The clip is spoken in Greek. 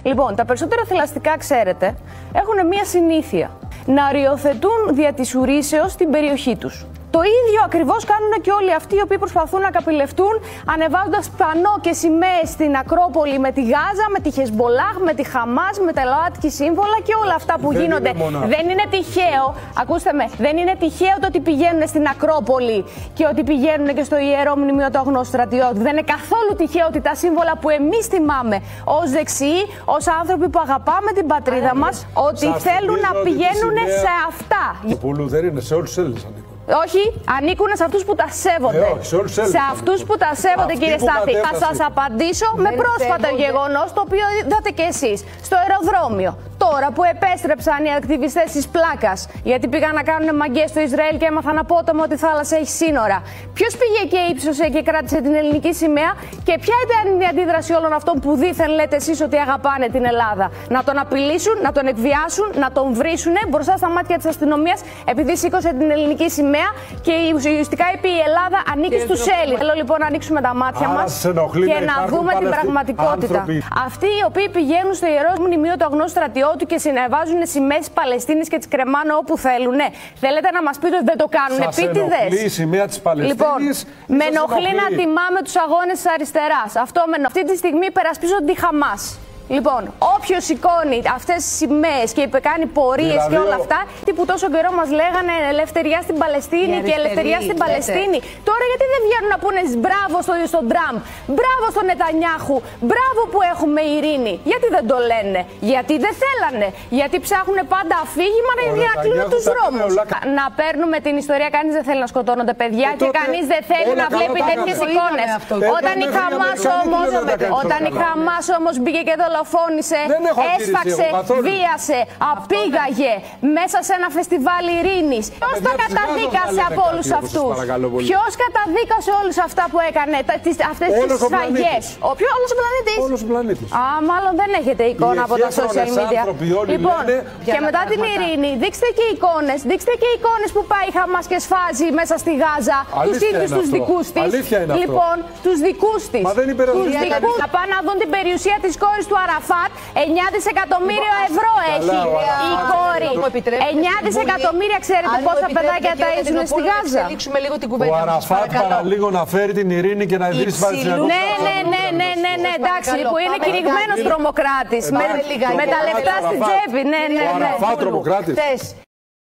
Λοιπόν, τα περισσότερα θηλαστικά, ξέρετε, έχουν μία συνήθεια. Να οριοθετούν δια της ουρήσεως την περιοχή τους. Το ίδιο ακριβώς κάνουν και όλοι αυτοί οι οποίοι προσπαθούν να καπηλευτούν ανεβάζοντας πανό και σημαίες στην Ακρόπολη με τη Γάζα, με τη Χεσμπολάχ, με τη Χαμάς, με τα ΛΟΑΤΚΙ σύμβολα και όλα αυτά που γίνονται. Δεν είναι τυχαίο, ακούστε με, δεν είναι τυχαίο το ότι πηγαίνουν στην Ακρόπολη και ότι πηγαίνουν και στο Ιερό Μνημείο του Αγνώστου Στρατιώτη. Δεν είναι καθόλου τυχαίο ότι τα σύμβολα που εμείς θυμάμαι ως δεξιοί, ως άνθρωποι που αγαπάμε την πατρίδα μας, ότι θέλουν να πηγαίνουν σε αυτά. Δεν είναι σε όλους τους Έλληνες. Όχι, ανήκουν σε αυτούς που τα σέβονται. Σε αυτούς που τα σέβονται, κύριε Στάθη. Θα σας απαντήσω με πρόσφατο γεγονός, το οποίο είδατε κι εσείς. Στο αεροδρόμιο. Τώρα που επέστρεψαν οι ακτιβιστές της πλάκας, γιατί πήγαν να κάνουν μαγκές στο Ισραήλ και έμαθαν απότομα ότι η θάλασσα έχει σύνορα. Ποιος πήγε και ύψωσε και κράτησε την ελληνική σημαία και ποια ήταν η αντίδραση όλων αυτών που δήθεν λέτε εσείς ότι αγαπάνε την Ελλάδα? Να τον απειλήσουν, να τον εκβιάσουν, να τον βρίσουν μπροστά στα μάτια της αστυνομίας επειδή σήκωσε την ελληνική σημαία και ουσιαστικά είπε η Ελλάδα ανήκει στους Έλληνες. Θέλω λοιπόν να ανοίξουμε τα μάτια μας και να δούμε την πραγματικότητα. Αυτοί οι οποίοι πηγαίνουν στο Ιερό Μνημείο του Αγνώστου Στρατιώτη και συνεβάζουν σημαίες της Παλαιστίνης και τις κρεμάνε όπου θέλουν. Ναι. Θέλετε να μας πείτε ότι δεν το κάνουν επίτηδες? Η σημαία της Παλαιστίνης. Λοιπόν, με ενοχλεί να τιμάμε τους αγώνες της αριστεράς. Αυτό με αυτή τη στιγμή υπερασπίζονται τη Χαμάς. Λοιπόν, όποιος σηκώνει αυτές τις σημαίες και κάνει πορείες και όλα αυτά, τι που τόσο καιρό μας λέγανε ελευθεριά στην Παλαιστίνη και ελευθεριά στην Παλαιστίνη. Τώρα γιατί δεν βγαίνουν να πούνε μπράβο στον Τραμπ, μπράβο στον Νετανιάχου, μπράβο που έχουμε ειρήνη? Γιατί δεν το λένε? Γιατί δεν θέλανε? Γιατί ψάχνουν πάντα αφήγημα για να κλείνουν τους δρόμους. Να παίρνουμε την ιστορία, κανείς δεν θέλει να σκοτώνονται παιδιά και κανείς δεν θέλει να βλέπει τέτοιες εικόνες. Όταν η Χαμάς όμως μπήκε και δολοφόνησε, έσφαξε, βίασε, απήγαγε μέσα σε ένα φεστιβάλ ειρήνης. Ποιος τα καταδίκασε από όλους αυτούς? Ποιος καταδίκασε όλους αυτά που έκανε, αυτές τις σφαγές? Όλος ο πλανήτης. Α, μάλλον δεν έχετε εικόνα από τα social media. Λοιπόν, και μετά την ειρήνη, δείξτε και εικόνες που πάει η Χαμάς και σφάζει μέσα στη Γάζα τους ίδιους τους δικούς της. Λοιπόν, τους δικούς της. Να πάνε να δουν την περιουσία της κόρης του Αραφάτ. 9 δισεκατομμύρια ευρώ έχει η κόρη. 9 δισεκατομμύρια, ξέρετε πόσα παιδάκια τα ήσουν στη Γάζα? Ο Αραφάτ παραλίγο να φέρει την ειρήνη και να ιδρύσει Παλαιστινιακό. Ναι, εντάξει, που είναι κηρυγμένος τρομοκράτης. Με τα λεφτά στην τσέπη. Ο Αραφάτ τρομοκράτης.